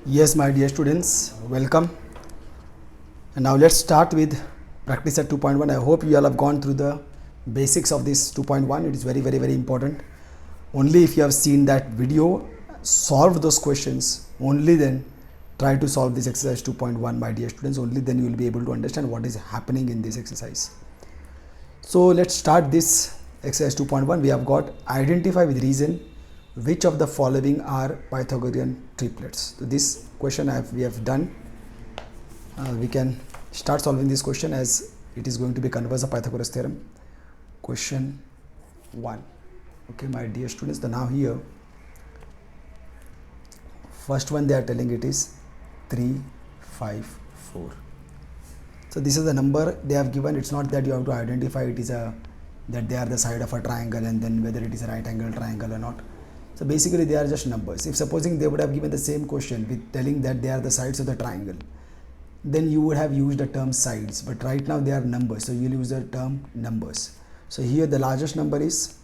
Yes, my dear students, welcome. And now let's start with practice at 2.1. I hope you all have gone through the basics of this 2.1. It is very important. Only if you have seen that video, solve those questions, only then try to solve this exercise 2.1, my dear students. Only then you will be able to understand what is happening in this exercise. So let's start this exercise 2.1. We have got identify with reason which of the following are Pythagorean triplets. So this question we have done. We can start solving this question as it is going to be converse of Pythagoras theorem. Question 1. Okay, my dear students, the now here first one they are telling it is 3, 5, 4. So this is the number they have given. It's not that you have to identify it is that they are the side of a triangle and then whether it is a right angle triangle or not. So basically they are just numbers. If supposing they would have given the same question with telling that they are the sides of the triangle, then you would have used the term sides, but right now they are numbers, so you will use the term numbers. So here the largest number is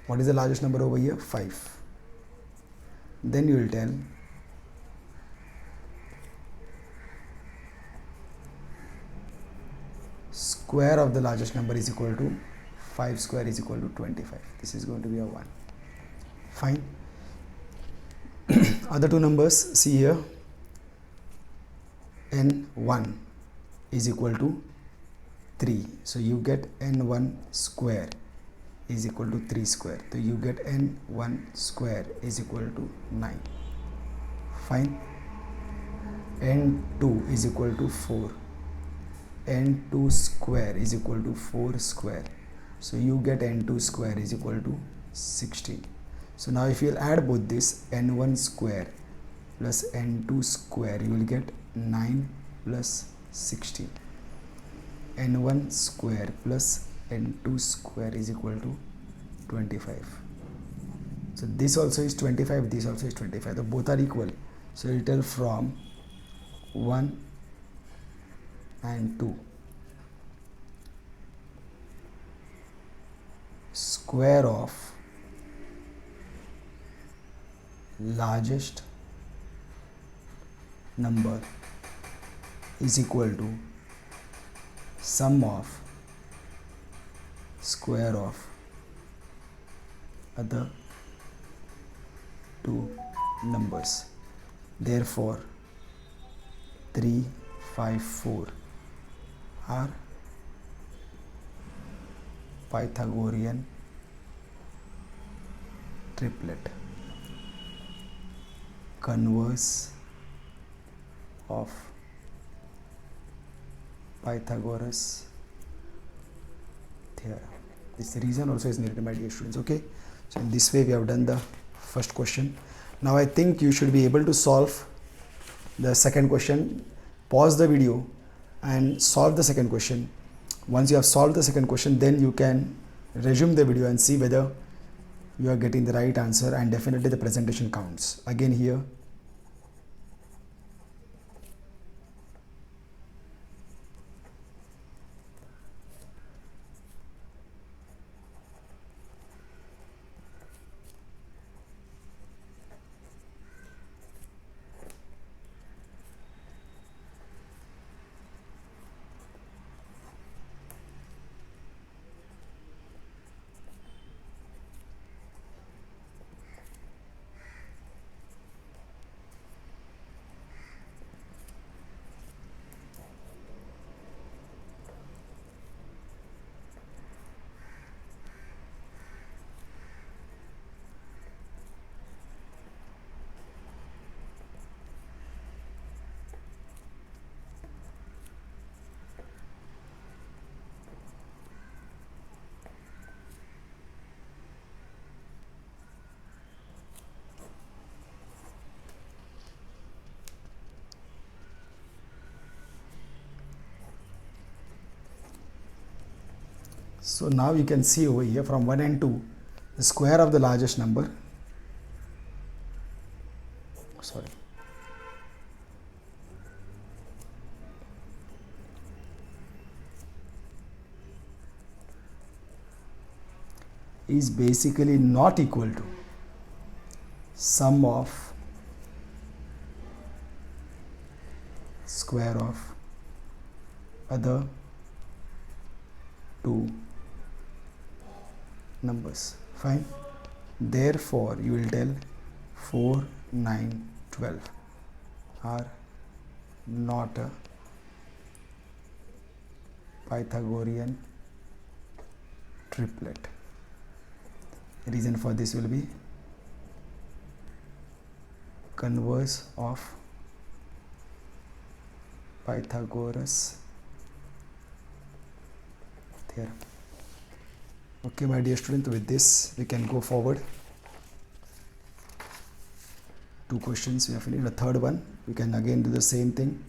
what is the largest number over here? 5. Then you will tell square of the largest number is equal to 5 square is equal to 25. This is going to be a 1. Fine. Other two numbers, see here, n1 is equal to 3. So you get n1 square is equal to 3 square. So you get n1 square is equal to 9. Fine. n2 is equal to 4. n2 square is equal to 4 square. So you get n2 square is equal to 16. So now if you will add both this, n1 square plus n2 square, you will get 9 plus 16. n1 square plus n2 square is equal to 25. So this also is 25, this also is 25. So both are equal. So you will tell from 1 and 2. Square of largest number is equal to sum of square of other two numbers. Therefore 3, 5, 4 are Pythagorean triplet. Converse of Pythagoras theorem. This reason also is needed, my dear students. Okay, so in this way we have done the first question. Now I think you should be able to solve the second question. Pause the video and solve the second question. Once you have solved the second question, then you can resume the video and see whether you are getting the right answer, and definitely the presentation counts. Again here, so now you can see over here from 1 and 2, the square of the largest number, sorry, is basically not equal to sum of square of other two numbers. Fine. Therefore you will tell 4, 9, 12 are not a Pythagorean triplet. Reason for this will be converse of Pythagoras theorem. Okay, my dear student, with this we can go forward. 2 questions we have finished. The third one, you can again do the same thing,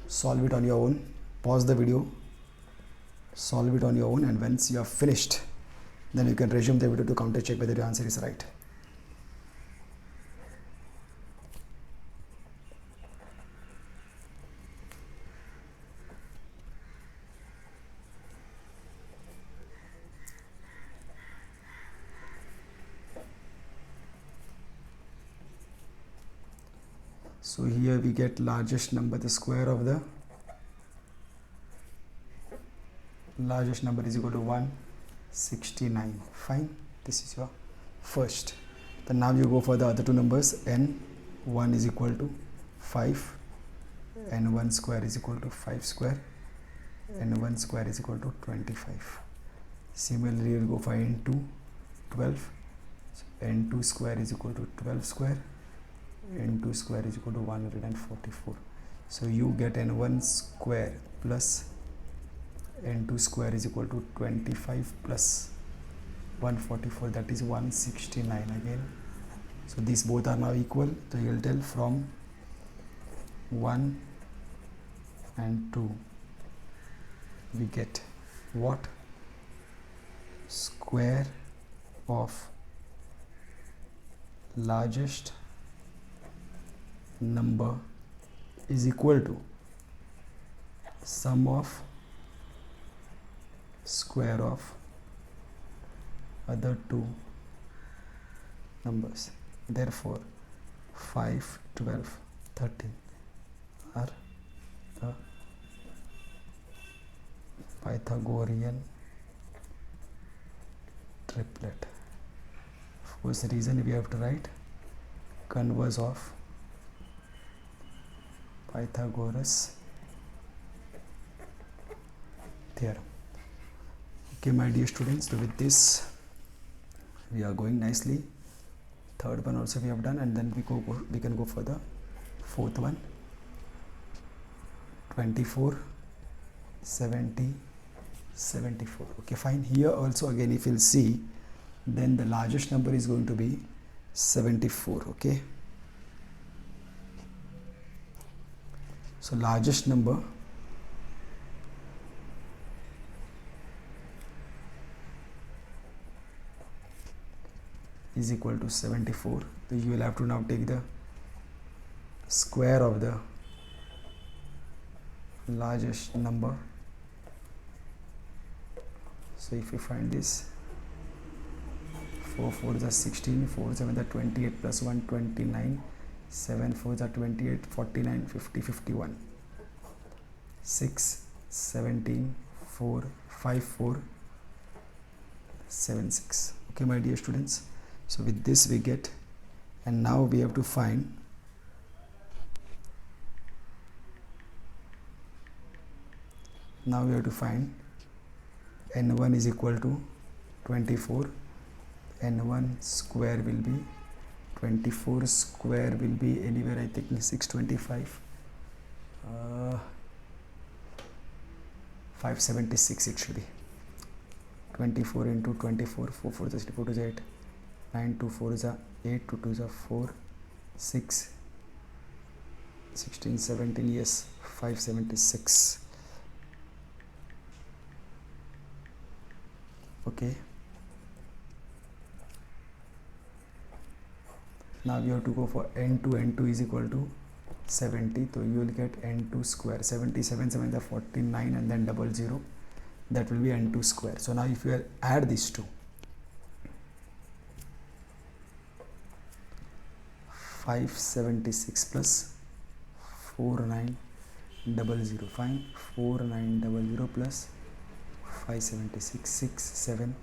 solve it on your own, pause the video, solve it on your own, and once you are finished, then you can resume the video to counter check whether your answer is right. So here we get largest number, the square of the largest number is equal to 169. Fine, this is your first. Then now you go for the other two numbers. N1 is equal to 5, N1 square is equal to 5 square, N1 square is equal to 25. Similarly, you will go for N2, 12, so N2 square is equal to 12 square, N2 square is equal to 144. So you get N1 square plus N2 square is equal to 25 plus 144, that is 169 again. So these both are now equal. So you will tell from 1 and 2 we get what? Square of largest number is equal to sum of square of other two numbers. Therefore 5, 12, 13 are a Pythagorean triplet. Of course, the reason we have to write converse of Pythagoras theorem. Okay, my dear students, so with this we are going nicely. Third one also we have done, and then we can go for the fourth one. 24, 70, 74. Okay, fine. Here also again, if you'll see, then the largest number is going to be 74. Okay, so largest number is equal to 74. So you will have to now take the square of the largest number. So if you find this, 4 4s are 16, 4 7 are 28 plus 1 29, 7 4s are 28, 49, 50, 51, 6 17, 4 5 4 7 6. Okay, my dear students, so with this we get, and now we have to find n1 is equal to 24. N1 square will be 24 square will be anywhere, I think 625, 576 it should be. 24 into 24, 4 4 is 4 is 8, 9 2 4 is 8, 2 2 is 4, 6 16 17, yes, 576. Okay, now you have to go for n2 is equal to 70, so you will get n2 square, 77 7 is 49, and then 00, that will be n2 square. So now if you add these two, 576 plus 4900. Fine. 4900 plus 576, 6 7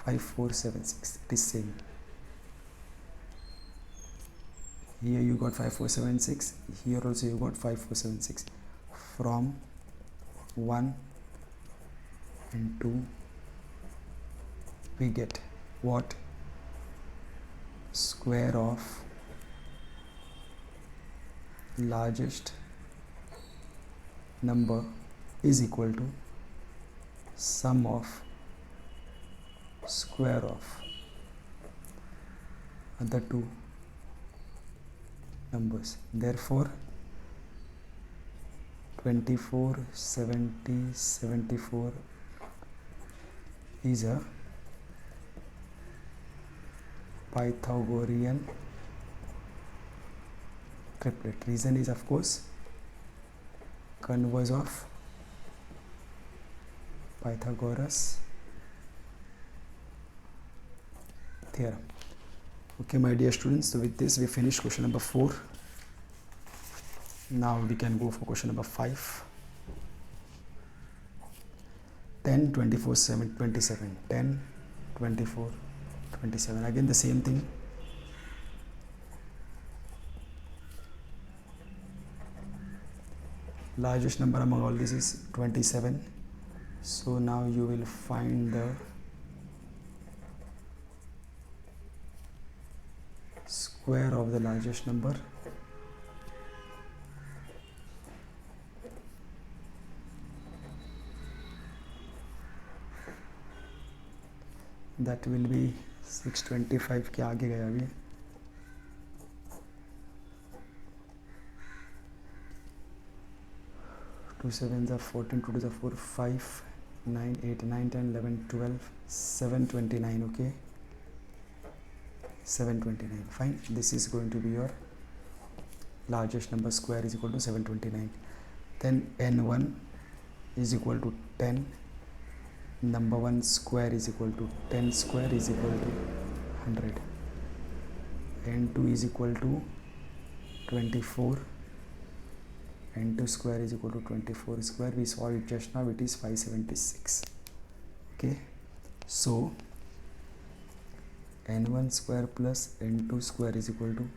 5476. It is same. Here you got 5476. Here also you got 5476. From 1 and 2 we get what? Square of largest number is equal to sum of square of other two numbers. Therefore 24, 70, 74 is a Pythagorean triplet. Reason is of course converse of Pythagoras theorem. Okay, my dear students, so with this we finish question number 4. Now we can go for question number 5. 10, 24, 7, 27. 10, 24, 27. Again the same thing. Largest number among all this is 27. So now you will find the square of the largest number. That will be 625 के आगे गया अभी. 2 7s are 14, 2 2s are 4, 5, 9, 8, 9, 10, 11, 12, 729. Okay, 729. Fine. This is going to be your largest number. Square is equal to 729. Then n1 is equal to 10. Number 1 square is equal to 10 square is equal to 100. n2 is equal to 24. n2 square is equal to 24 square. We saw it just now. It is 576. Okay, so n1 square plus n2 square is equal to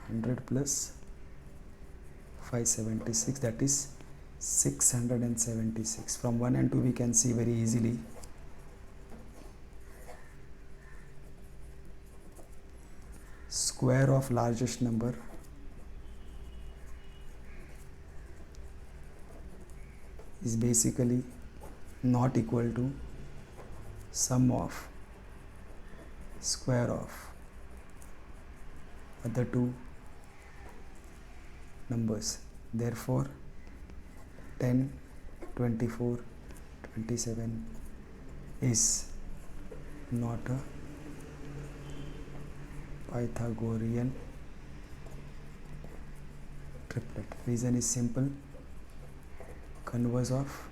100 plus 576, that is 676. From 1 and 2 we can see very easily. Square of largest number is basically not equal to sum of square of other two numbers. Therefore 10, 24, 27 is not a Pythagorean triplet. Reason is simple. Converse of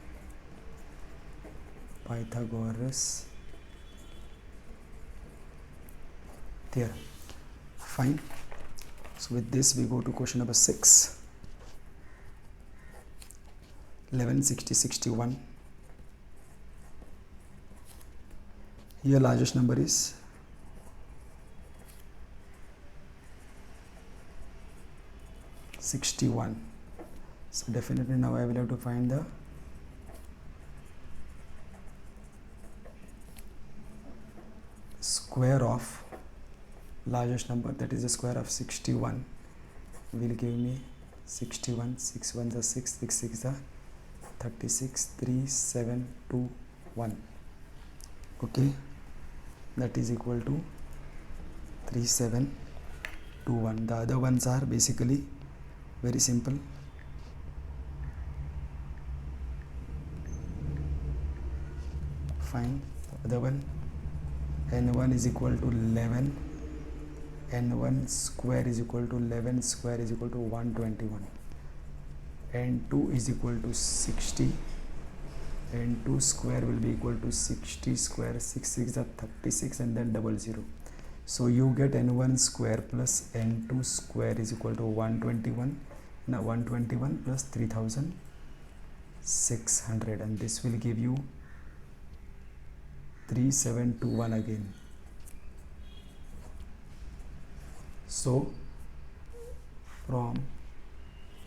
Pythagoras theorem. Fine. So with this we go to question number 6. 11, 60, 61. Here largest number is 61. So definitely now I will have to find the square of largest number, that is the square of 61 will give me 61. 6 1s are 6, 6 6 are 36, 3 7 2 1. Okay, that is equal to 3 7 2 1. The other ones are basically very simple. Fine. The other one, n1 is equal to 11. n1 square is equal to 11 square is equal to 121. n2 is equal to 60. n2 square will be equal to 60 square. 6 6 are 36 and then 00. So you get n1 square plus n2 square is equal to 121. Now 121 plus 3600, and this will give you 3721 again. So from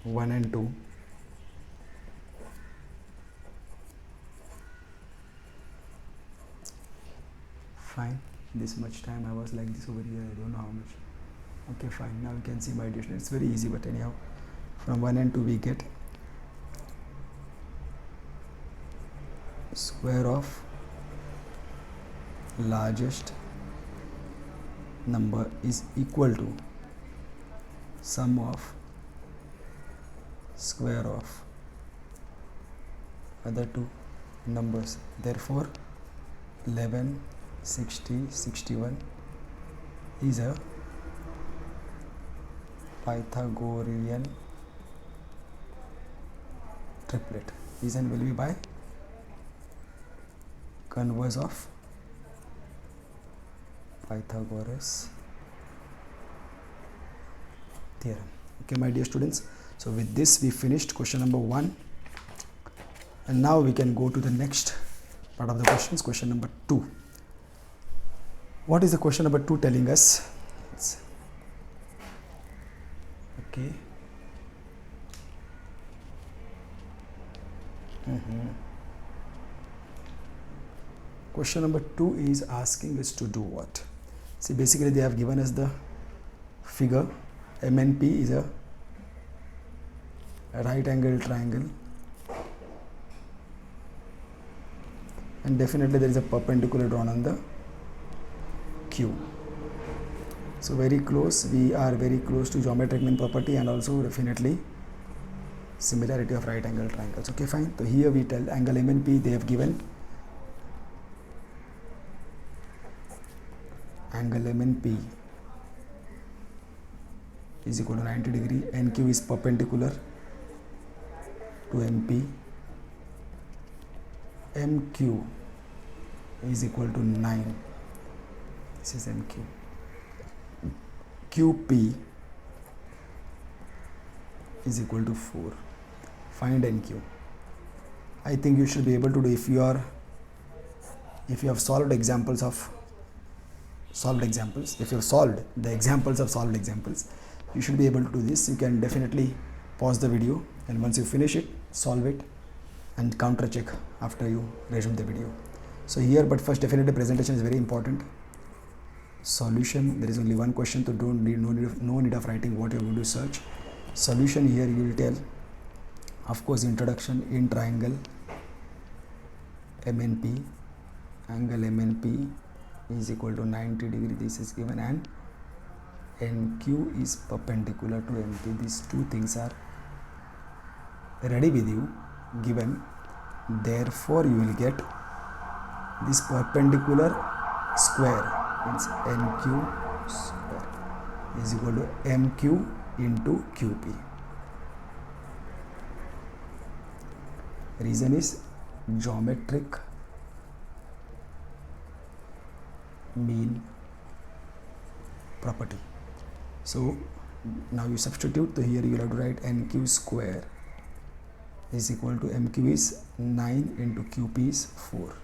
1 and 2, fine, this much time I was like this over here, I don't know how much. Okay, fine, now you can see my addition. It's very easy, but anyhow, from 1 and 2 we get square of largest number is equal to sum of square of other two numbers. Therefore 11, 60, 61 is a Pythagorean triplet. Reason will be by converse of Pythagoras theorem. Okay, my dear students, so with this we finished question number 1, and now we can go to the next part of the questions, question number 2. What is the question number 2 telling us? Okay. Question number 2 is asking us to do what? See, basically they have given us the figure. MNP is a right angle triangle, and definitely there is a perpendicular drawn on the Q. So very close, we are very close to geometric mean property and also definitely similarity of right angle triangles. Okay, fine. So here we tell angle MNP, they have given angle MNP is equal to 90 degree, NQ is perpendicular to MP, MQ is equal to 9, this is MQ, QP is equal to 4. Find NQ. I think you should be able to do, if you have solved examples of solved examples, if you have solved the examples of solved examples, you should be able to do this. You can definitely pause the video, and once you finish it, solve it and counter check after you resume the video. So here, but first definitely presentation is very important. Solution, there is only one question, so don't need no need of writing what you are going to search. Solution, here you will tell, of course, introduction in triangle MNP, angle MNP is equal to 90 degree, this is given, and NQ is perpendicular to MP. These two things are ready with you, given. Therefore you will get this perpendicular square, means NQ square is equal to MQ into QP. Reason is geometric mean property. So now you substitute, so here you will have to write NQ square is equal to MQ is 9 into QP is 4.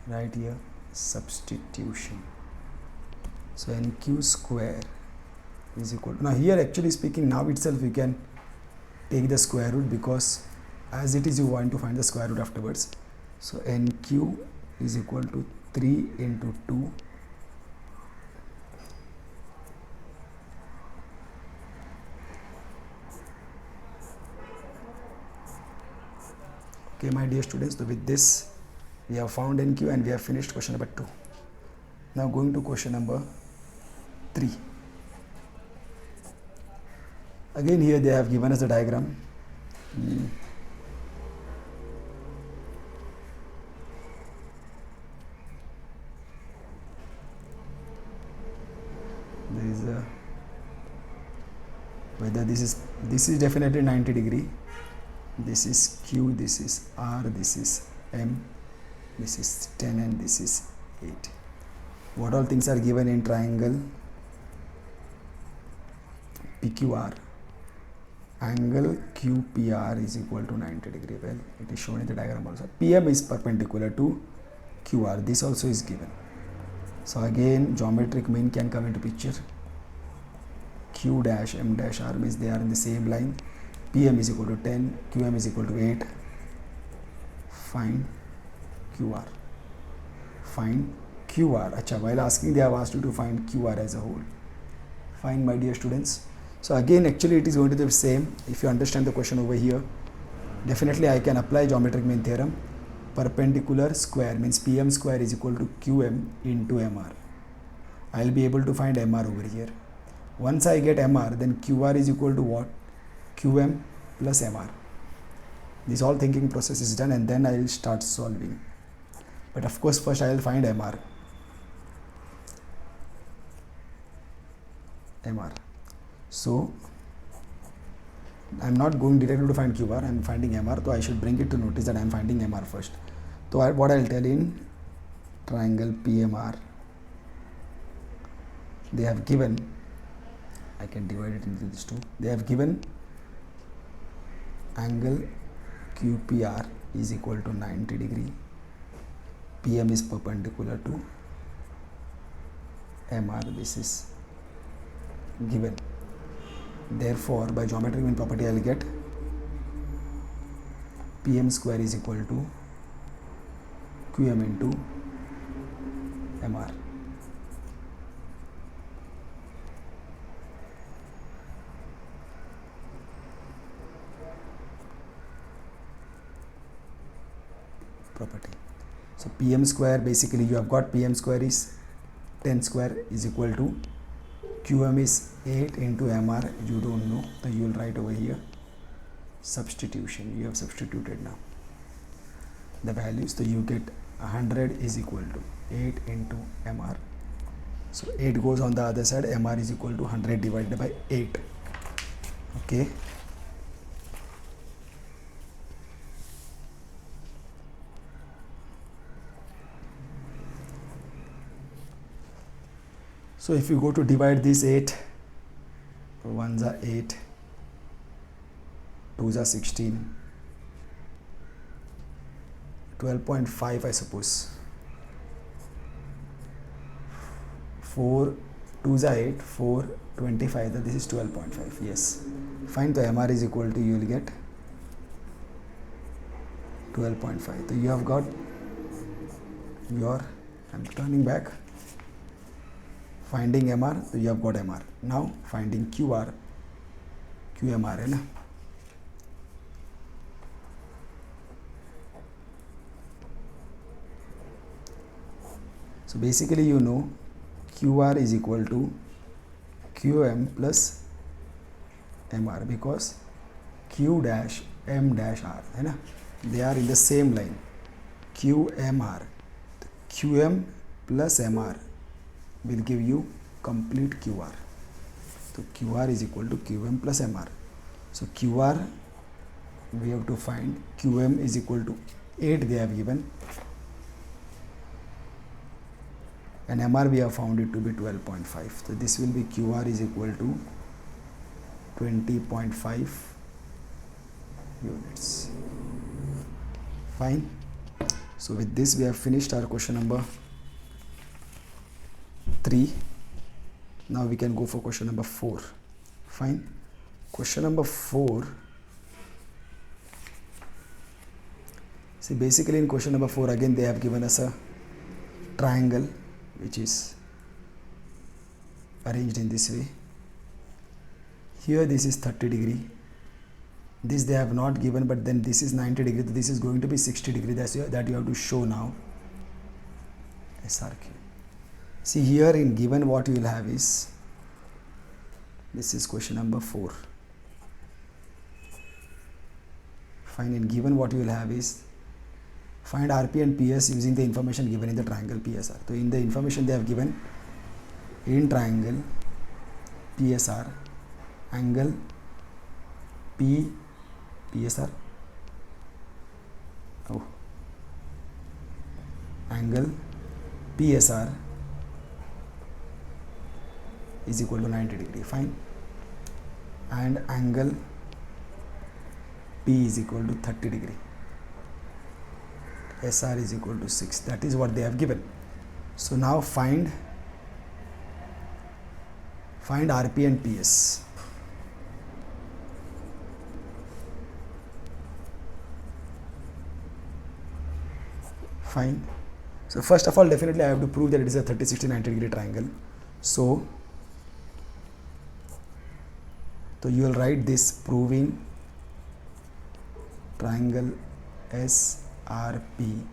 Right here substitution. So NQ square is equal to, now here actually speaking, now itself we can take the square root, because as it is you want to find the square root afterwards. So NQ is equal to 3 into 2 Okay, my dear students, so with this we have found NQ and we have finished question number 2. Now going to question number 3. Again here they have given us the diagram. There is a, whether this is definitely 90 degree. This is Q, this is R, this is M, this is 10 and this is 8. What all things are given in triangle PQR? Angle QPR is equal to 90 degree. Well, it is shown in the diagram also. PM is perpendicular to QR. This also is given. So again, geometric mean can come into picture. Q dash M dash R means they are in the same line. PM is equal to 10, QM is equal to 8. Find QR. Find QR. Acha, while asking, they have asked you to find QR as a whole. Fine, my dear students. So again, actually it is going to be the same. If you understand the question over here, definitely I can apply geometric mean theorem. Perpendicular square means PM square is equal to QM into MR. I will be able to find MR over here. Once I get MR, then QR is equal to what? QM plus MR. This all thinking process is done, and then I will start solving. But of course, first I will find MR. So I am not going directly to find QR, I am finding MR, so I should bring it to notice that I am finding MR first. So what I will tell in triangle PMR, they have given, I can divide it into these two, they have given angle QPR is equal to 90 degree, PM is perpendicular to MR, this is given. Therefore, by geometric mean property, I will get PM square is equal to QM into MR. Property. So PM square, basically you have got PM square is 10 square is equal to QM is 8 into MR, you don't know, so you will write over here substitution. You have substituted now the values, so you get 100 is equal to 8 into MR. So 8 goes on the other side, MR is equal to 100 divided by 8. Okay. So if you go to divide this 8, 1s are 8, 2s are 16, 12.5 I suppose, 4, 2s are 8, 4, 25, that this is 12.5, yes. Find the MR is equal to, you will get 12.5. So you have got your, I'm turning back, finding MR, so you have got MR. Now finding QR, QMR, है ना? So basically you know QR is equal to QM plus MR because Q dash M dash R, है ना? They are in the same line. QMR, QM plus MR will give you complete QR. So QR is equal to QM plus MR. So QR we have to find, QM is equal to 8 they have given, and MR we have found it to be 12.5. So this will be QR is equal to 20.5 units. Fine. So with this we have finished our question number 3. Now we can go for question number 4. Fine. Question number 4. See, basically in question number 4 again they have given us a triangle which is arranged in this way. Here this is 30 degree. This they have not given, but then this is 90 degree. This is going to be 60 degree. That you have to show now. SRQ. See here in given what you will have is, this is question number 4. Fine. In given what you will have is find RP and PS using the information given in the triangle PSR. So in the information they have given in triangle PSR, angle PSR, angle PSR is equal to 90 degree, fine, and angle P is equal to 30 degree. SR is equal to 6. That is what they have given. So now find RP and PS. Fine. So first of all, definitely I have to prove that it is a 30, 60, 90 degree triangle. So you will write this proving triangle SRP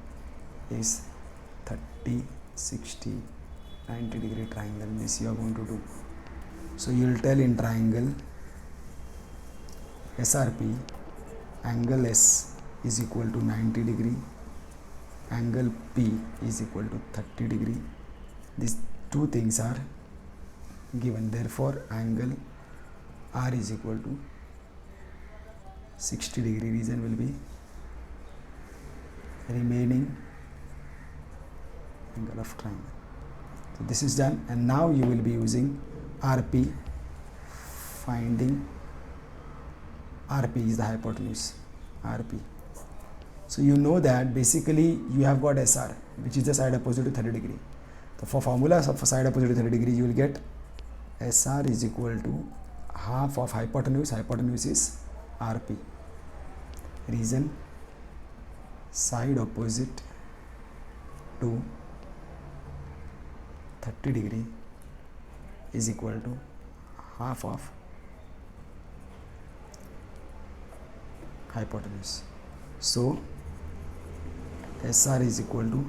is 30, 60, 90 degree triangle. This you are going to do. So you will tell in triangle SRP, angle S is equal to 90 degree, angle P is equal to 30 degree. These two things are given. Therefore, angle R is equal to 60 degree. Reason will be remaining angle of triangle. So this is done, and now you will be using RP. Finding RP is the hypotenuse, RP. So you know that basically you have got SR, which is the side opposite to 30 degree. So for formula of side opposite to 30 degree, you will get SR is equal to half of hypotenuse. Hypotenuse is RP. Reason, side opposite to 30 degree is equal to half of hypotenuse. So SR is equal to,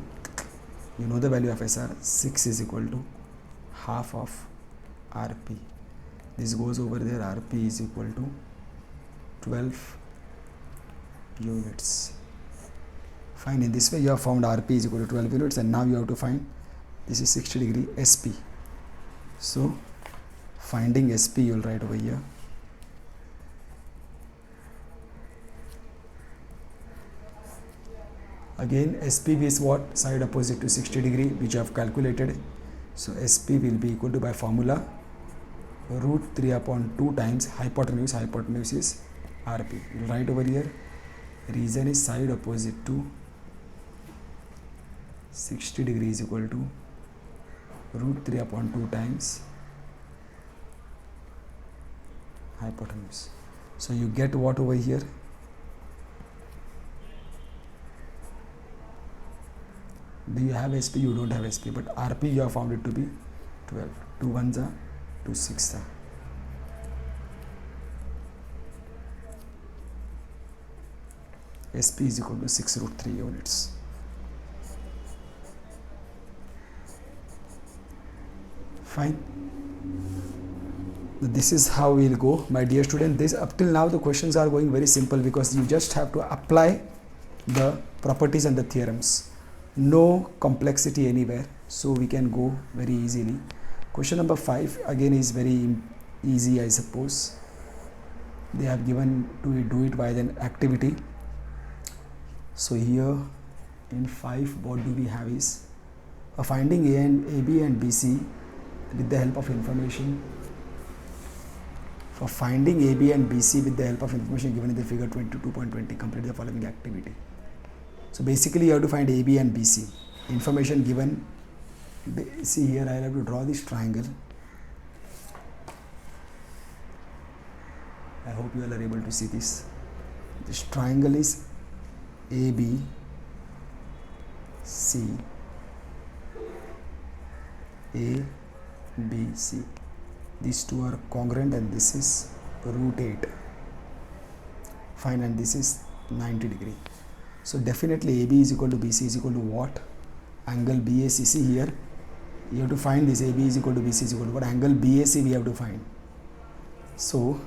you know the value of SR, 6 is equal to half of RP. This goes over there. RP is equal to 12 units. Fine. In this way you have found RP is equal to 12 units, and now you have to find, this is 60 degree, SP. So finding SP you will write over here. Again, SP is what? Side opposite to 60 degree, which I have calculated. So SP will be equal to, by formula, root 3 upon 2 times hypotenuse. Hypotenuse is RP. You will write over here. Reason is side opposite to 60 degree is equal to root 3 upon 2 times hypotenuse. So you get what over here? Do you have SP? You don't have SP, but RP you have found it to be 12. 2 1s are 2 6s are. SP is equal to 6 root 3 units. Fine. This is how we'll go, my dear student. This up till now the questions are going very simple, because you just have to apply the properties and the theorems. No complexity anywhere, so we can go very easily. Question number 5 again is very easy, I suppose. They have given to do it by an activity. So here in 5, what do we have is finding AB and BC with the help of information. For finding AB and BC with the help of information given in the figure 22.20, complete the following activity. So basically you have to find AB and BC. Information given. See here, I have to draw this triangle. I hope you all are able to see this. This triangle is AB, C, A, B, C. These two are congruent, and this is root 8. Fine, and this is 90 degree. So definitely AB is equal to BC is equal to what? Angle BAC. See here, you have to find this. AB is equal to BC is equal to what? Angle BAC we have to find. So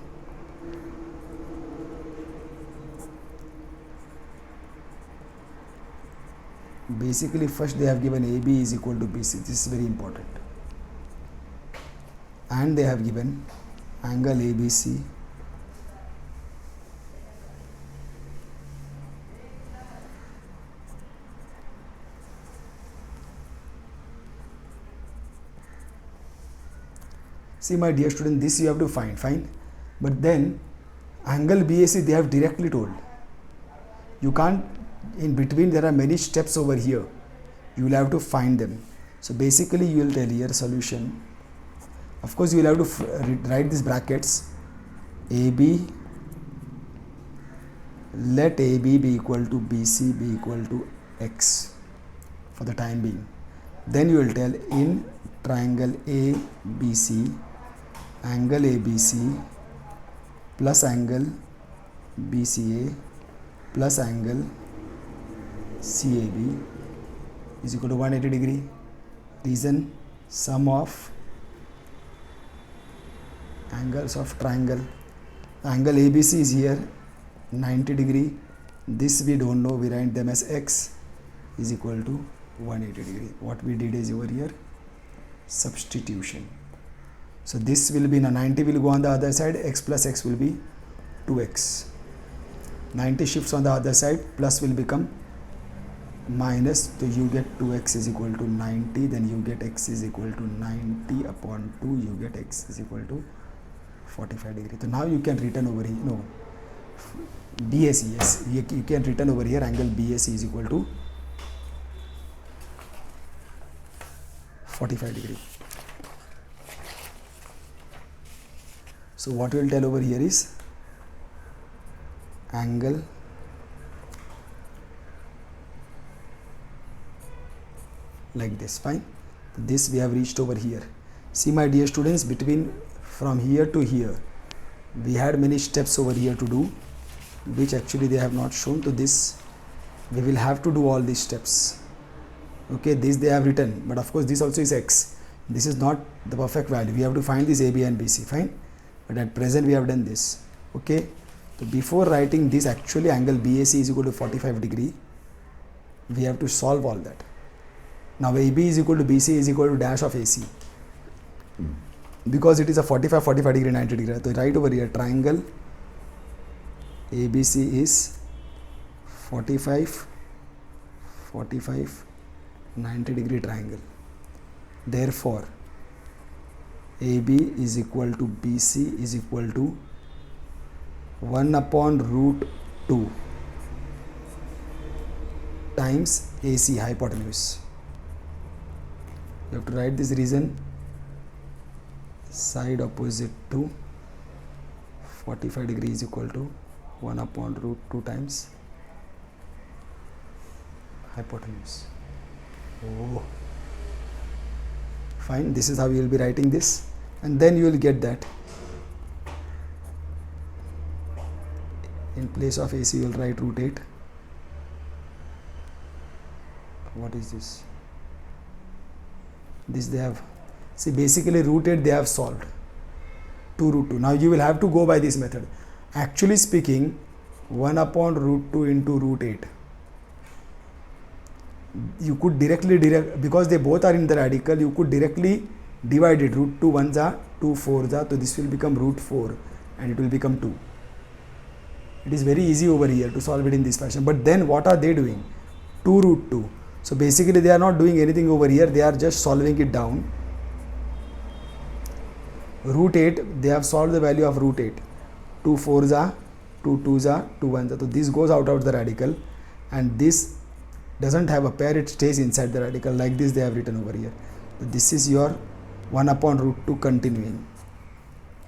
basically first they have given AB is equal to BC. This is very important. And they have given angle ABC See my dear student, this you have to find, fine. But then angle BAC they have directly told. You can't, in between there are many steps over here. You will have to find them. So basically you will tell here solution. Of course you will have to write these brackets. AB, let AB be equal to BC be equal to X for the time being. Then you will tell in triangle ABC, angle ABC plus angle BCA plus angle CAB is equal to 180 degree. Reason, sum of angles of triangle. Angle ABC is here 90 degree. This we don't know, we write them as X is equal to 180 degree. What we did is over here substitution. So this will be, now 90 will go on the other side, X plus X will be 2X. 90 shifts on the other side, plus will become minus, so you get 2X is equal to 90, then you get X is equal to 90 upon 2, you get X is equal to 45 degree. So now you can written over here, no, BAC, yes, you can written over here angle BAC is equal to 45 degree. So what we will tell over here is angle like this, fine. This we have reached over here. See my dear students, between from here to here we had many steps over here to do, which actually they have not shown. To this we will have to do all these steps. Okay, this they have written, but of course this also is X. This is not the perfect value. We have to find this AB and BC, fine. But at present we have done this. Okay, so before writing this, actually angle BAC is equal to 45 degree, we have to solve all that. Now AB is equal to BC is equal to dash of AC, because it is a 45 degree 90 degree. So write over here triangle ABC is 45 90 degree triangle. Therefore AB is equal to BC is equal to 1 upon root 2 times AC, hypotenuse. You have to write this reason, side opposite to 45 degree is equal to 1 upon root 2 times hypotenuse. Oh, fine. This is how you will be writing this, and then you will get that in place of AC you will write root 8. What is this? This they have, see basically root 8 they have solved, 2 root 2. Now you will have to go by this method. Actually speaking, 1 upon root 2 into root 8, you could directly because they both are in the radical, you could directly divide it. Root 2 1s are 2 4s are, so this will become root 4 and it will become 2. It is very easy over here to solve it in this fashion. But then what are they doing? 2 root 2. So basically they are not doing anything over here, they are just solving it down. Root 8, they have solved the value of root 8. 2 4s are, 2 2s are, 2 1s are. So this goes out of the radical, and this doesn't have a pair, it stays inside the radical. Like this they have written over here. So this is your 1 upon root 2 continuing.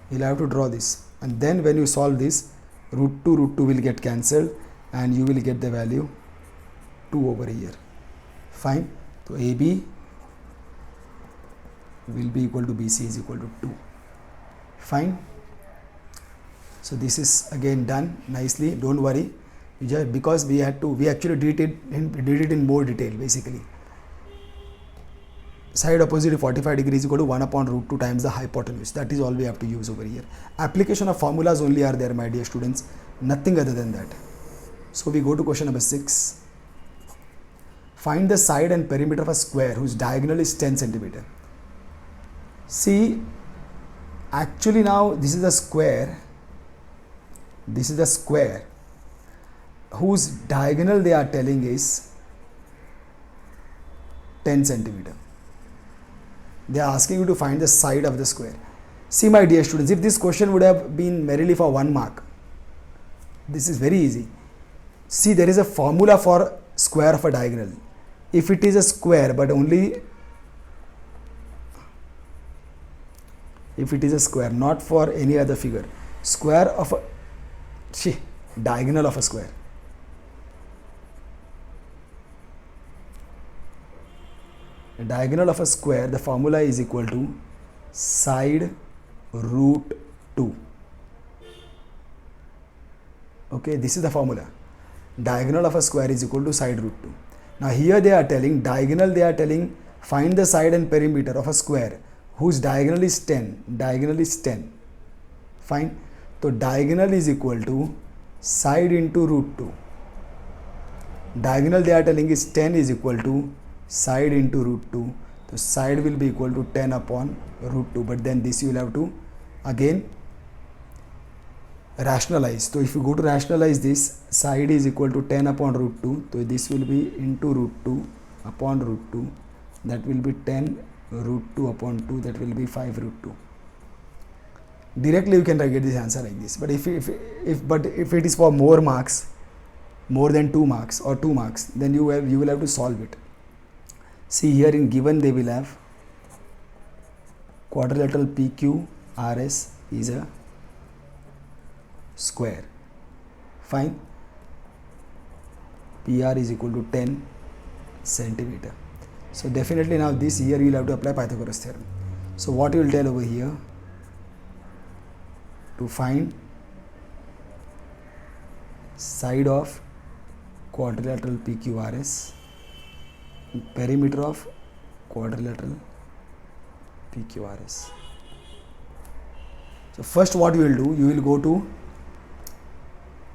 You will have to draw this, and then when you solve this, root 2 will get cancelled and you will get the value 2 over here. Fine. So AB will be equal to BC is equal to 2. Fine. So this is again done nicely. Don't worry. Just because we actually did it in more detail. Basically, side opposite to 45 degrees is equal to 1 upon root 2 times the hypotenuse. That is all we have to use over here. Application of formulas only are there, my dear students, nothing other than that. So we go to question number 6. Find the side and perimeter of a square whose diagonal is 10 centimeter. See, actually now this is a square. This is a square whose diagonal they are telling is 10 centimeter. They are asking you to find the side of the square. See my dear students, if this question would have been merely for 1 mark, this is very easy. See, there is a formula for square of a diagonal. If it is a square, but only if it is a square, not for any other figure, square of a diagonal of a square. A diagonal of a square, the formula is equal to side root 2. Okay, this is the formula. Diagonal of a square is equal to side root 2. Now here they are telling diagonal, they are telling find the side and perimeter of a square whose diagonal is 10. Diagonal is 10. Fine. So diagonal is equal to side into root 2. Diagonal they are telling is 10 is equal to side into root 2. So side will be equal to 10 upon root 2. But then this you will have to again rationalize. So if you go to rationalize this, side is equal to 10 upon root 2. So this will be into root 2 upon root 2. That will be 10 root 2 upon 2. That will be 5 root 2. Directly you can get this answer like this. But if it is for more marks, more than 2 marks or 2 marks, then you will have to solve it. See here in given they will have quadrilateral PQRS is a square. Fine. PR is equal to 10 centimeter. So definitely now this here you will have to apply Pythagoras theorem. So what you will tell over here, to find side of quadrilateral PQRS, perimeter of quadrilateral PQRS. So first what you will do, you will go to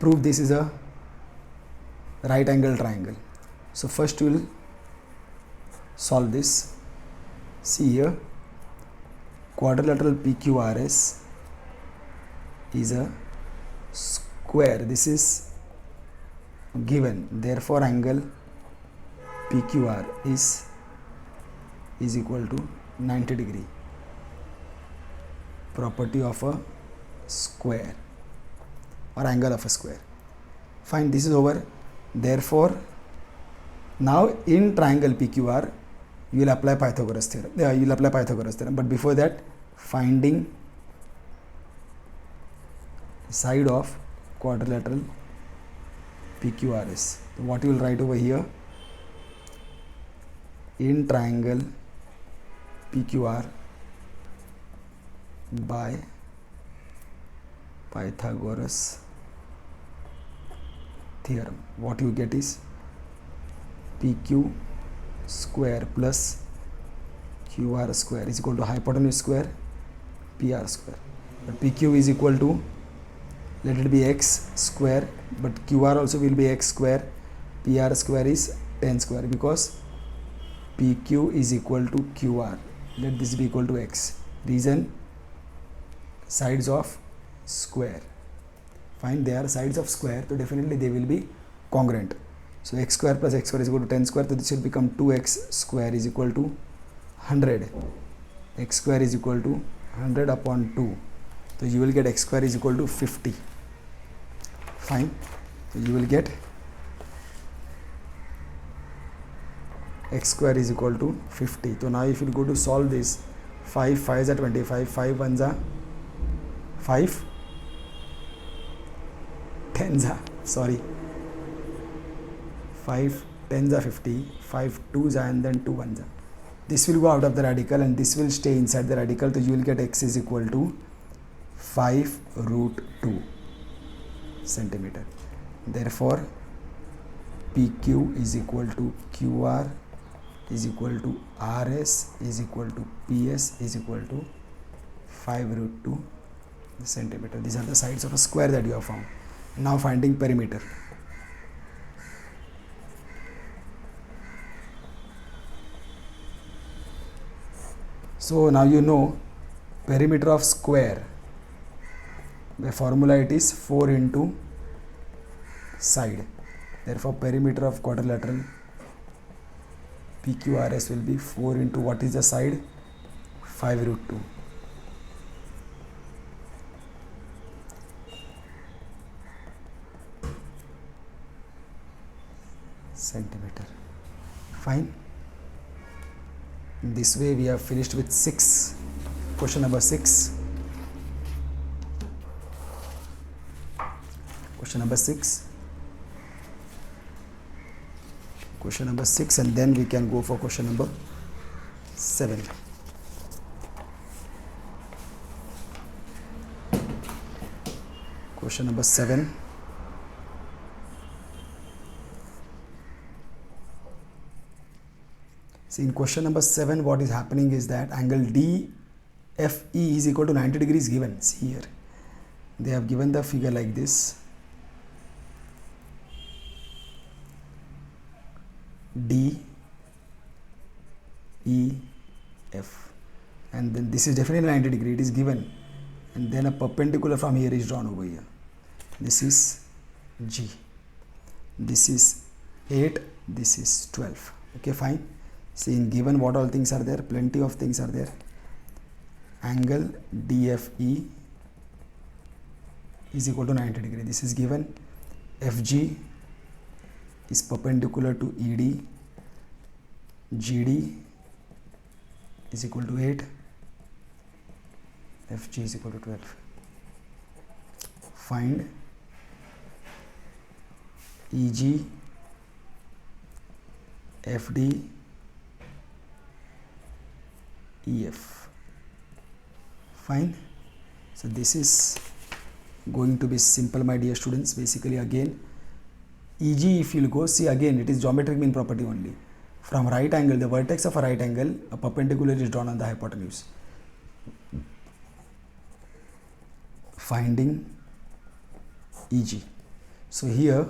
prove this is a right angle triangle. So first you will solve this. See here, quadrilateral PQRS is a square. This is given. Therefore angle PQR is equal to 90 degree. Property of a square or angle of a square. Fine, this is over. Therefore now in triangle PQR you will apply Pythagoras theorem. You will apply Pythagoras theorem. But before that, finding side of quadrilateral PQRS. What you will write over here, in triangle PQR by Pythagoras theorem. What you get is PQ square plus QR square is equal to hypotenuse square PR square. But PQ is equal to, let it be x square, but QR also will be x square. PR square is 10 square because PQ is equal to QR. Let this be equal to x. Reason, sides of square. Fine, they are sides of square, so definitely they will be congruent. So x square plus x square is equal to 10 square, so this will become 2x square is equal to 100. X square is equal to 100 upon 2. So you will get x square is equal to 50. Fine. So you will get x square is equal to 50. So now if you go to solve this, 5 5s are 25, 5 1s are 5 10s are, sorry, 5 10s are 50, 5 2s are, and then 2 1s are. This will go out of the radical and this will stay inside the radical. So you will get x is equal to 5 root 2 centimeter. Therefore PQ is equal to QR is equal to RS is equal to PS is equal to 5 root 2 centimeter. These are the sides of a square that you have found. Now finding perimeter. So now you know perimeter of square. By formula it is 4 into side. Therefore perimeter of quadrilateral PQRS will be 4 into what is the side? 5 root 2. centimeter. Fine. In this way we have finished with 6. Question number 6. Question number 6. Question number 6, and then we can go for question number 7. Question number 7. See, in question number 7, what is happening is that angle DFE is equal to 90 degrees given. See here, they have given the figure like this. D, E, F, and then this is definitely 90 degree, it is given, and then a perpendicular from here is drawn over here. This is G, this is 8, this is 12. Okay, fine. See, in given what all things are there, plenty of things are there. Angle DFE is equal to 90 degree. This is given. FG is perpendicular to ED. GD is equal to 8. FG is equal to 12. Find EG, FD, EF. Fine. So this is going to be simple, my dear students. Basically, again, EG, if you will go, see, again it is geometric mean property only. From right angle, the vertex of a right angle, a perpendicular is drawn on the hypotenuse. Finding EG. So here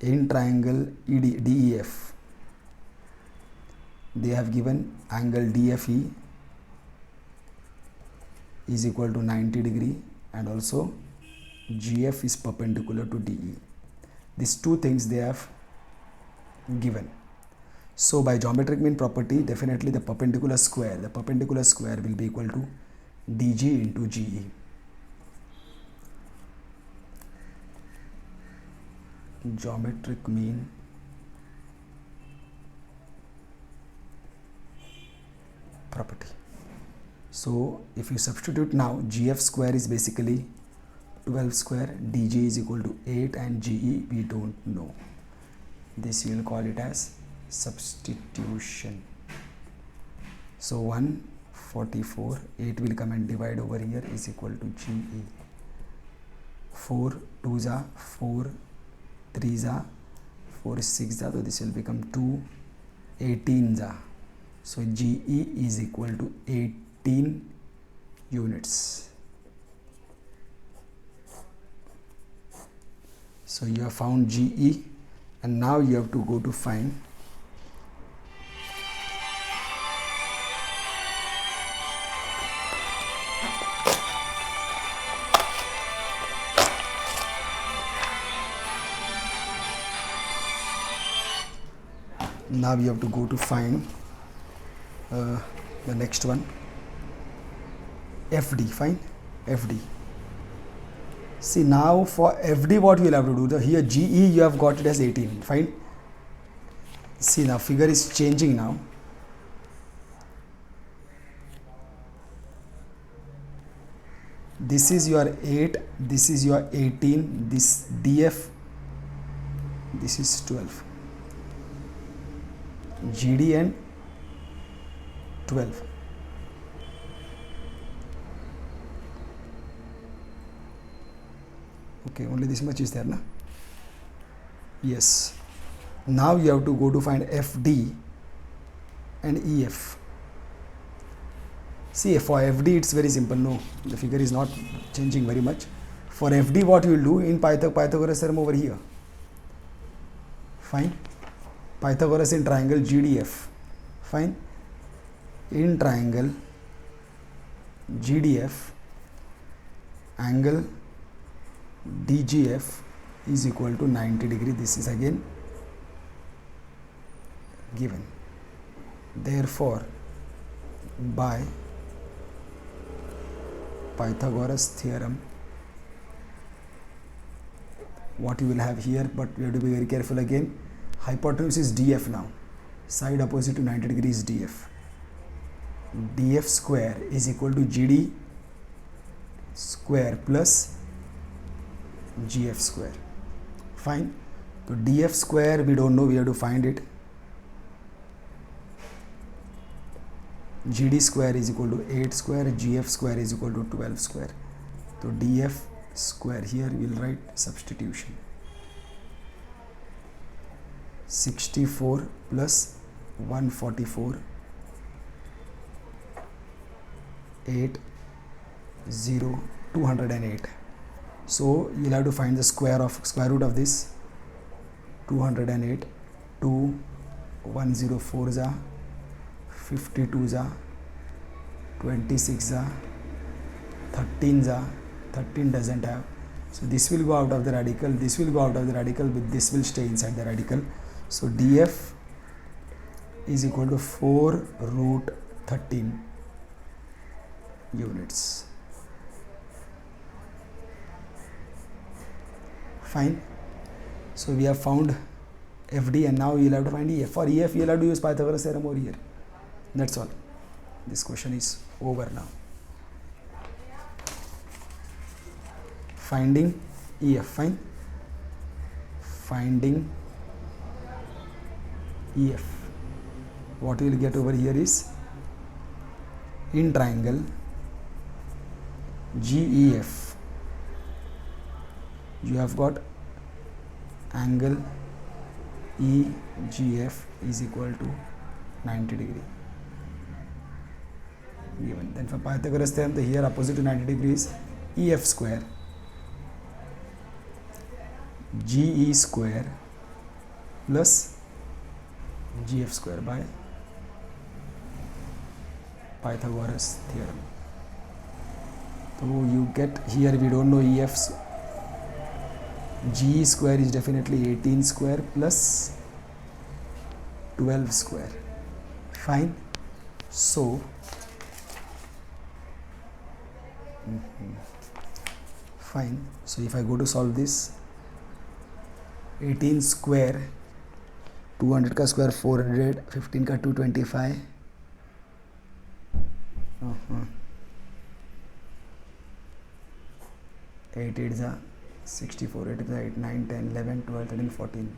in triangle DEF, they have given angle DFE is equal to 90 degree, and also GF is perpendicular to DE. These two things they have given. So by geometric mean property, definitely the perpendicular square will be equal to DG into GE. Geometric mean property. So if you substitute now, GF square is basically 12 square, DG is equal to 8, and GE we don't know. This you will call it as substitution. So 144, 8 will come and divide over here, is equal to GE. 4 2s are 4, 3s are 4, 6s are, so this will become 2, 18s are. So GE is equal to 18 units. So you have found GE, and now you have to go to find the next one, FD. Fine, FD. See, now for FD what you will have to do, here GE you have got it as 18. Fine. See, now figure is changing now. This is your 8, this is your 18, this DF, this is 12. GD and 12. Okay, only this much is there, na? Yes. Now you have to go to find FD and EF. See, for FD it's very simple. No, the figure is not changing very much. For FD what you will do in Pythagoras theorem over here. Fine. Pythagoras in triangle GDF. Fine. In triangle GDF, angle DGF is equal to 90 degree. This is again given. Therefore, by Pythagoras theorem, what you will have here, but we have to be very careful again. hypotenuse is df now, side opposite to 90 degrees is df. df square is equal to gd square plus gf square. Fine. So df square we don't know, we have to find it. gd square is equal to 8 square, gf square is equal to 12 square. So df square, here we will write substitution. 64 plus 144, 8, 0, 208. So you'll have to find the square root of this. 208, 2, 104 za, 52 za, 26 za, 13 za, 13 doesn't have. So this will go out of the radical, this will go out of the radical, but this will stay inside the radical. So df is equal to 4 root 13 units. Fine. So we have found FD, and now you'll have to find EF. For EF you'll have to use Pythagoras theorem over here. That's all. This question is over now. Finding EF. Fine. Finding EF. What you will get over here is, in triangle GEF you have got angle EGF is equal to 90 degree given. Then for Pythagoras theorem, the here opposite to 90 degrees EF square GE square plus GF square by Pythagoras theorem. So you get here, we don't know EF's, GE square is definitely 18 square plus 12 square. Fine. So fine. So if I go to solve this, 18 square, 200 का square 400, 15 का 225, 8 8 जा 64, 8 is 8, 9, 10, 11, 12, 13, 14,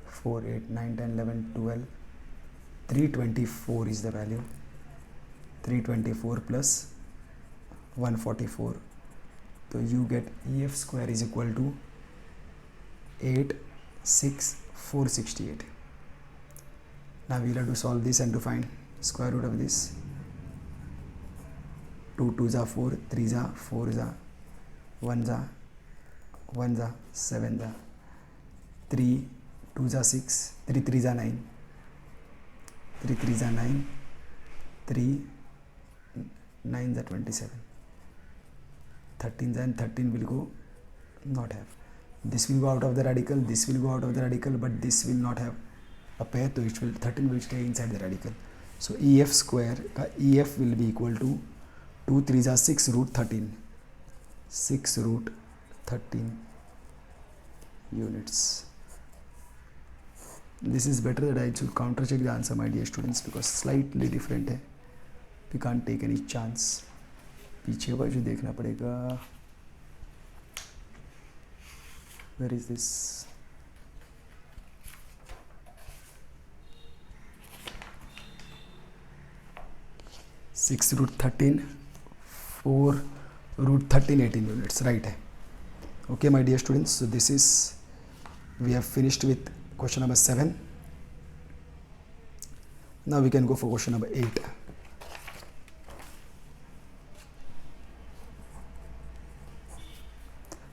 4, 8, 9, 10, 11, 12, 324 is the value. 324 plus 144. So you get EF square is equal to 86468. Now we'll have to solve this and to find square root of this. 2 2s are 4, 3s are 4s are 1s are 1s are 7s are 3 2s are 6, 3 3s are 9, 3 3s are 9, 3 9s are 27, 13s and 13 will go not have. This will go out of the radical, this will go out of the radical, but this will not have a pair, so it will 13 will stay inside the radical. So EF square EF will be equal to 2 3s are 6 root 13, 6 root 13 units. This is better that I should counter check the answer, my dear students, because slightly different है. We can't take any chance. पीछे बाजू देखना पड़ेगा. Where is this? Six root 13, 4 root 13, 18 units, right? Okay, my dear students. So this is, we have finished with question number 7. Now we can go for question number 8.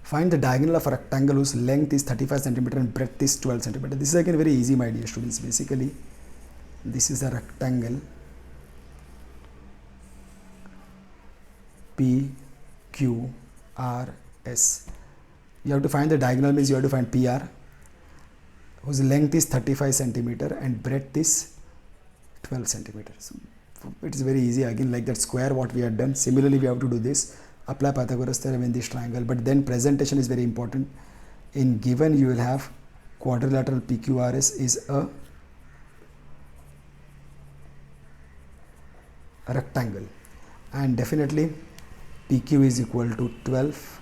Find the diagonal of a rectangle whose length is 35 cm and breadth is 12 cm. This is again very easy, my dear students. Basically, this is a rectangle P, Q, R, S. You have to find the diagonal, means you have to find PR, whose length is 35 cm and breadth is 12 cm. So it is very easy, again like that square what we had done. Similarly, we have to do this. Apply Pythagoras theorem in this triangle, but then presentation is very important. In given, you will have quadrilateral PQRS is a rectangle, and definitely PQ is equal to 12,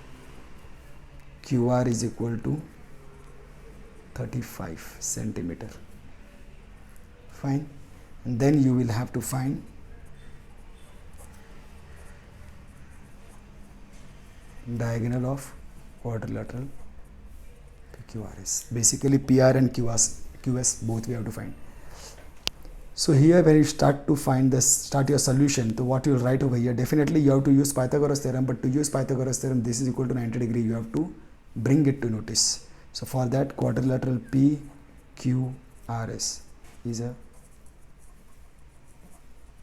QR is equal to 35 centimeter. Fine. And then you will have to find diagonal of quadrilateral PQRS. Basically PR and QS both we have to find. So here when you start to find this, start your solution, to what you will write over here, definitely you have to use Pythagoras theorem, but to use Pythagoras theorem, this is equal to 90 degree, you have to bring it to notice. So for that, quadrilateral PQRS is a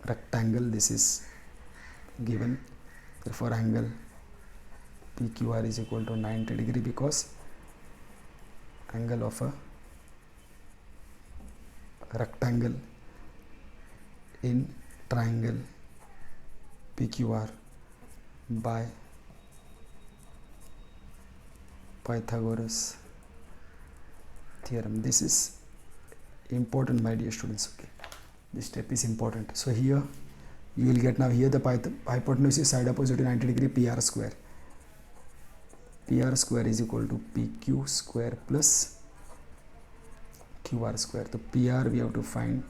rectangle, this is given, therefore angle PQR is equal to 90 degree because angle of a rectangle in triangle PQR by Pythagoras theorem. This is important, my dear students. Okay, this step is important. So here you will get, now here the hypotenuse is side opposite to 90 degree, PR square. PR square is equal to PQ square plus QR square. So PR we have to find,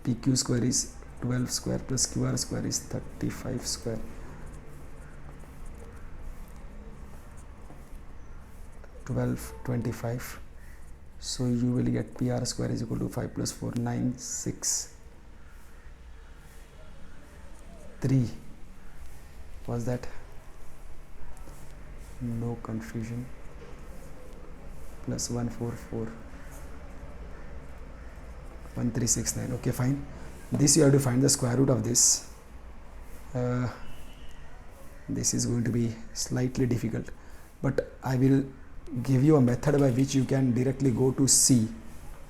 PQ square is 12 square plus QR square is 35 square. 12, 25. So you will get PR square is equal to 5 plus 4, 9, 6, 3. Was that? No confusion. Plus 1, 4, 4. 1, 3, 6, 9. Okay, fine. This you have to find the square root of this. This is going to be slightly difficult, but I will give you a method by which you can directly go to see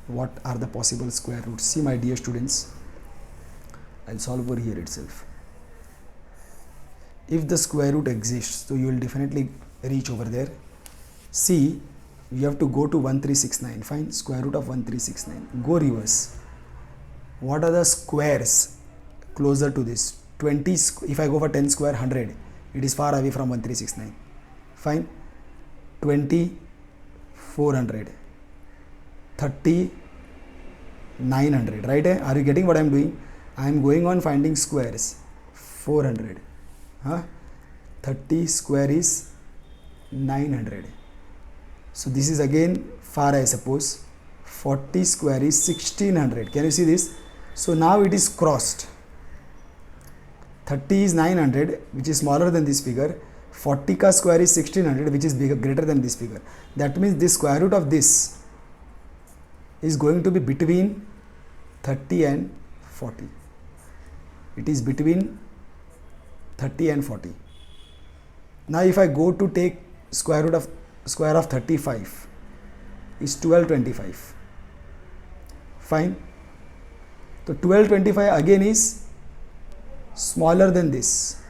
what are the possible square roots. See, my dear students, I'll solve over here itself. If the square root exists, so you will definitely reach over there. See, you have to go to 1369. Find square root of 1369. Go reverse. What are the squares closer to this? 20. If I go for 10 square, 100. It is far away from 1369. Fine. 20, 400. 30, 900. Right? Are you getting what I am doing? I am going on finding squares. 400. 30 square is 900. So this is again far, I suppose. 40 square is 1600. Can you see this? So now it is crossed. 30 is 900, which is smaller than this figure. 40 ka square is 1600, which is bigger, greater than this figure. That means the square root of this is going to be between 30 and 40. It is between 30 and 40. Now if I go to take square of 35 is 1225. Fine. So 1225 again is smaller than this.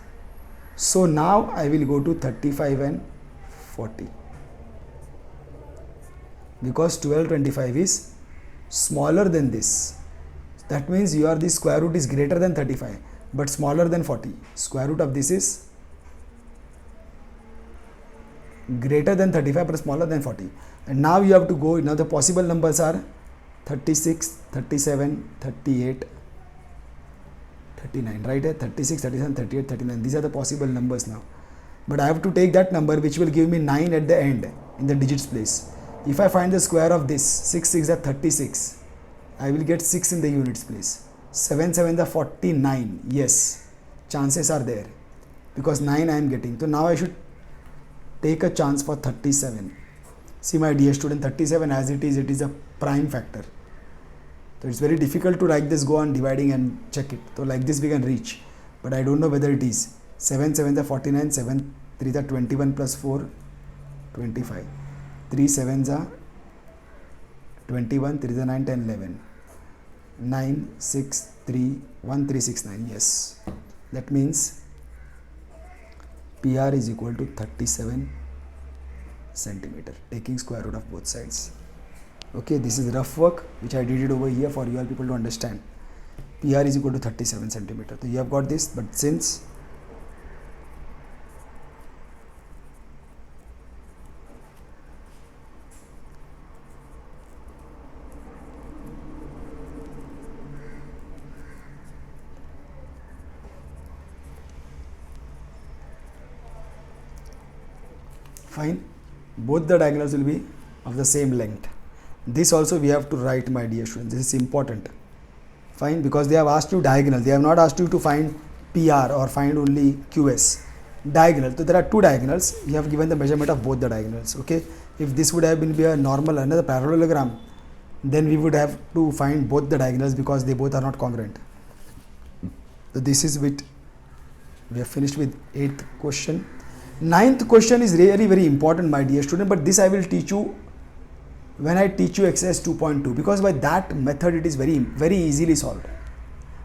So now I will go to 35 and 40 because 1225 is smaller than this. That means the square root is greater than 35 but smaller than 40. Square root of this is greater than 35 but smaller than 40. And now you have to go, now the possible numbers are 36, 37, 38, 39, right? 36, 37, 38, 39. These are the possible numbers now. But I have to take that number which will give me 9 at the end in the digits place. If I find the square of this, 6, 6 are 36. I will get 6 in the units place. 7, 7 are 49. Yes, chances are there because 9 I am getting. So now I should take a chance for 37. See, my dear student, 37 as it is a prime factor. So it's very difficult to like this, go on dividing and check it. So like this we can reach, but I don't know whether it is. 7, 7 are 49, 7, 3 are 21 plus 4, 25. 3 7s are 21, 3 are 9, 10, 11. 9, 6, 3, 1, 3, 6, 9. Yes. That means PR is equal to 37 centimeter, taking square root of both sides. Okay, this is rough work which I did it over here for you all people to understand. PR is equal to 37 centimeter. So you have got this, but since fine, both the diagonals will be of the same length. This also we have to write, my dear students. This is important. Fine, because they have asked you diagonal. They have not asked you to find PR or find only QS. Diagonal. So there are two diagonals. You have given the measurement of both the diagonals. Okay. If this would have been a normal, another parallelogram, then we would have to find both the diagonals because they both are not congruent. So this is with, we have finished with 8th question. 9th question is really very important, my dear student, but this I will teach you when I teach you exercise 2.2, because by that method it is very easily solved.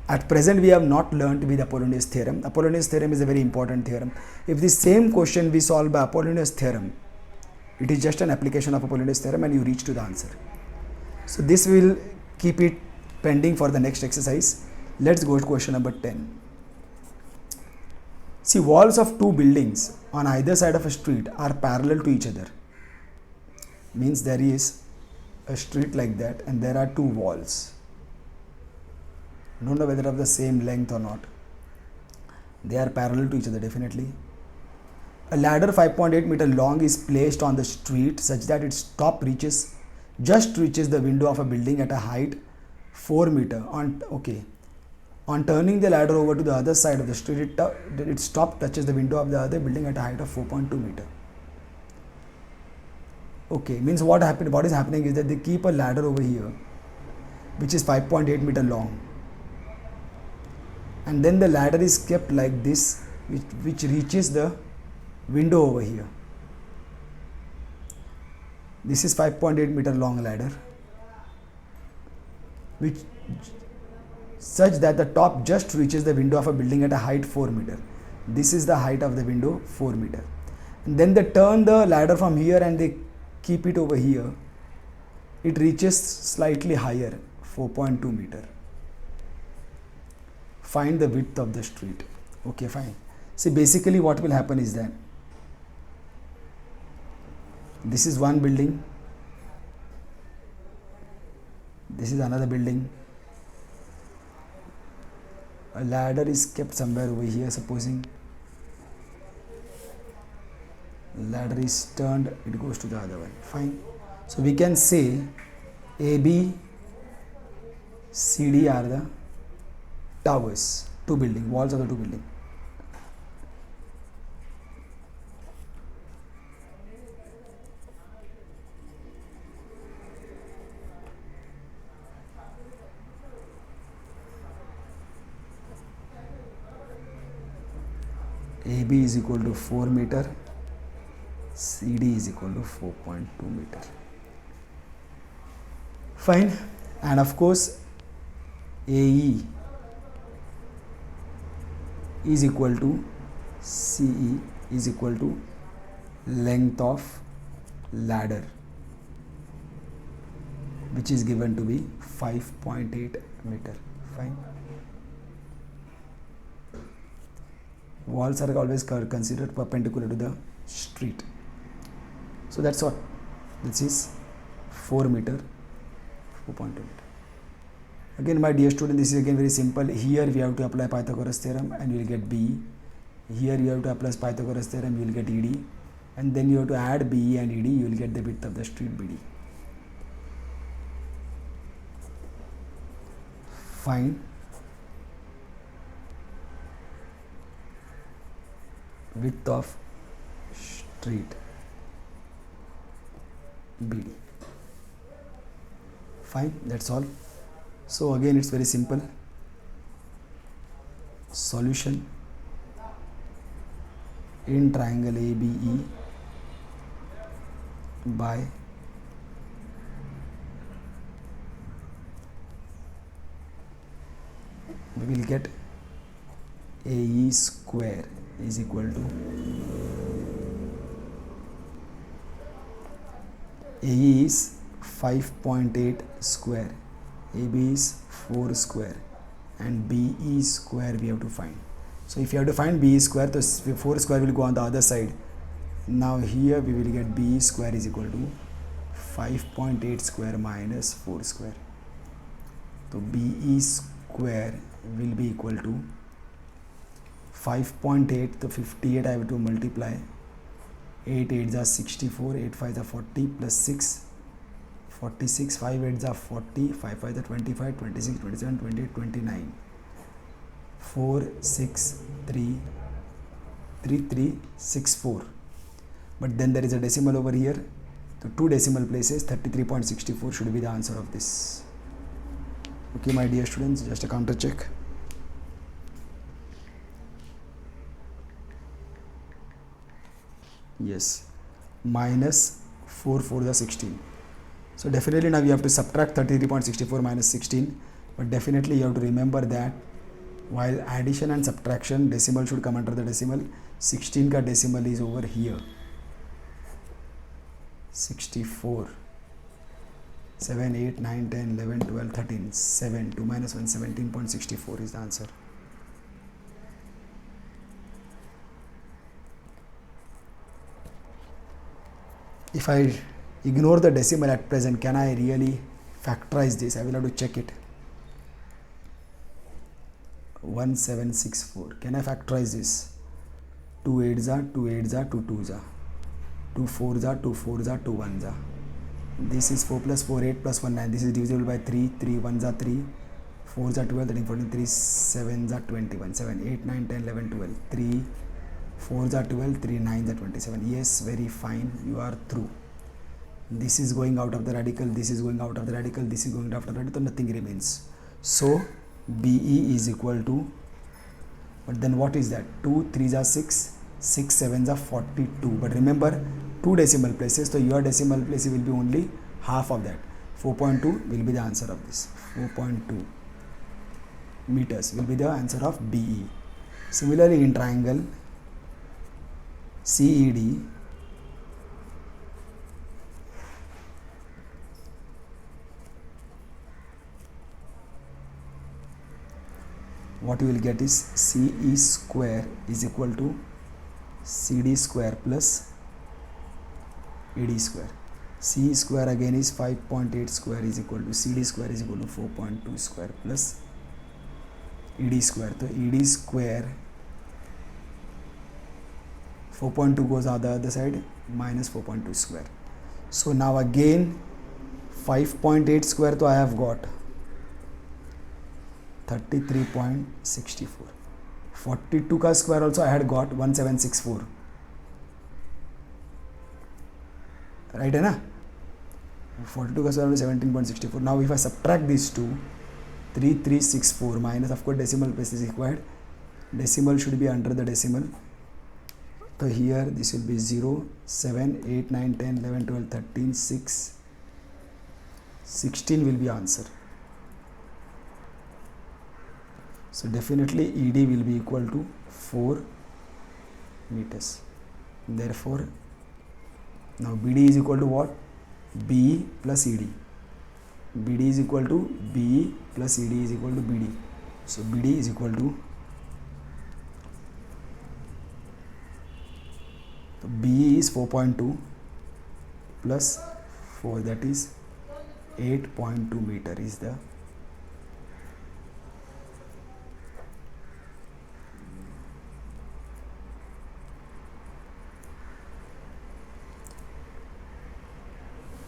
At present we have not learnt with Apollonius theorem. Apollonius theorem is a very important theorem. If the same question we solve by Apollonius theorem, it is just an application of Apollonius theorem and you reach to the answer. So this will keep it pending for the next exercise. Let's go to question number 10. See, walls of two buildings on either side of a street are parallel to each other. Means there is a street like that and there are two walls. Don't know whether of the same length or not. They are parallel to each other definitely. A ladder 5.8 meter long is placed on the street such that its top just reaches the window of a building at a height 4 meter. On turning the ladder over to the other side of the street, its top touches the window of the other building at a height of 4.2 meter. Okay, means what is happening is that they keep a ladder over here which is 5.8 meter long, and then the ladder is kept like this, which reaches the window over here. This is 5.8 meter long ladder, which such that the top just reaches the window of a building at a height 4 meter. This is the height of the window, 4 meter. And then they turn the ladder from here and they keep it over here. It reaches slightly higher, 4.2 meter. Find the width of the street. Okay, fine. See, basically what will happen is that this is one building, this is another building. A ladder is kept somewhere over here, supposing ladder is turned, it goes to the other one. Fine. So we can say AB, CD are the towers, two buildings, walls of the two buildings. AB is equal to 4 meter, CD is equal to 4.2 meter. Fine. And of course AE is equal to CE is equal to length of ladder, which is given to be 5.8 meter. Fine. Walls are always considered perpendicular to the street. So that's what. This is 4 meter, 4.2 meter. Again, my dear student, this is again very simple. Here we have to apply Pythagoras theorem and you will get BE. Here you have to apply Pythagoras theorem, you will get ED. And then you have to add BE and ED, you will get the width of the street BD. Find width of street BD. Fine, that's all. So again, it's very simple. Solution: in triangle ABE by we will get AE square is equal to AE is 5.8 square, AB is 4 square, and BE square we have to find. So if you have to find BE square, the 4 square will go on the other side. Now here we will get BE square is equal to 5.8 square minus 4 square. So BE square will be equal to 5.8, the 58 I have to multiply. 8 8s are 64, 8 5s are 40, plus 6, 46, 5 8s are 40, 5 5s are 25, 26, 27, 28, 29. 4 6 3 3 3 6 4. But then there is a decimal over here. So 2 decimal places, 33.64 should be the answer of this. Okay, my dear students, just a counter check. Yes, minus 4 4 the 16. So definitely now you have to subtract 33.64 minus 16, but definitely you have to remember that while addition and subtraction, decimal should come under the decimal. 16 ka decimal is over here, 64. 7 8 9 10 11 12 13 7, 2 minus 1, 17.64 is the answer. If I ignore the decimal at present, can I really factorize this? I will have to check it. 1764. Can I factorize this? 2 8s are 2 8s are 2 2s are 2 4s are 2 4s are 2 1s are. This is 4 plus 4 8 plus 1 9. This is divisible by 3. 3 1s are 3. 4s are 12, 13, 14, 3 7s are 21. 7 8 9 10 11 12. 3 4s are 12, 3 9s are 27. Yes, very fine. You are through. This is going out of the radical. This is going out of the radical. This is going out of the radical. Nothing remains. So BE is equal to, but then what is that? 2 3s are 6, 6 7s are 42. But remember, 2 decimal places, so your decimal place will be only half of that. 4.2 will be the answer of this. 4.2 meters will be the answer of BE. Similarly, in triangle CED, what you will get is CE square is equal to CD square plus ED square. CE square again is 5.8 square is equal to CD square is equal to 4.2 square plus ED square. So ED square 4.2 goes on the other side, minus 4.2 square. So now again 5.8 square, so I have got 33.64. 42 ka square also I had got 1764. Right, na? 42 ka square is 17.64. Now if I subtract these two, 3364 minus, of course decimal place is required. Decimal should be under the decimal. So here this will be 0, 7, 8, 9, 10, 11, 12, 13, 6, 16 will be answer. So definitely ED will be equal to 4 meters. Therefore, now BD is equal to what? BE plus ED. BD is equal to BE plus ED is equal to BD. So BD is equal to, so BE is 4.2 plus 4, that is 8.2 meter is the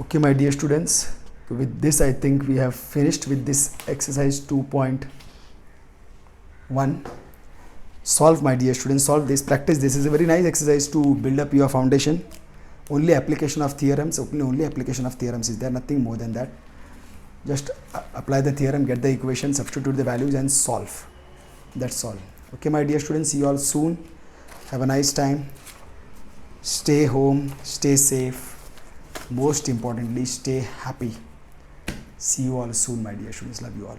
okay, my dear students. So with this, I think we have finished with this exercise 2.1. Solve, my dear students, solve this, practice this. Is a very nice exercise to build up your foundation. Only application of theorems, only application of theorems is there, nothing more than that. Just apply the theorem, get the equation, substitute the values and solve. That's all. Okay, my dear students, see you all soon. Have a nice time. Stay home, stay safe. Most importantly, stay happy. See you all soon, my dear students. Love you all.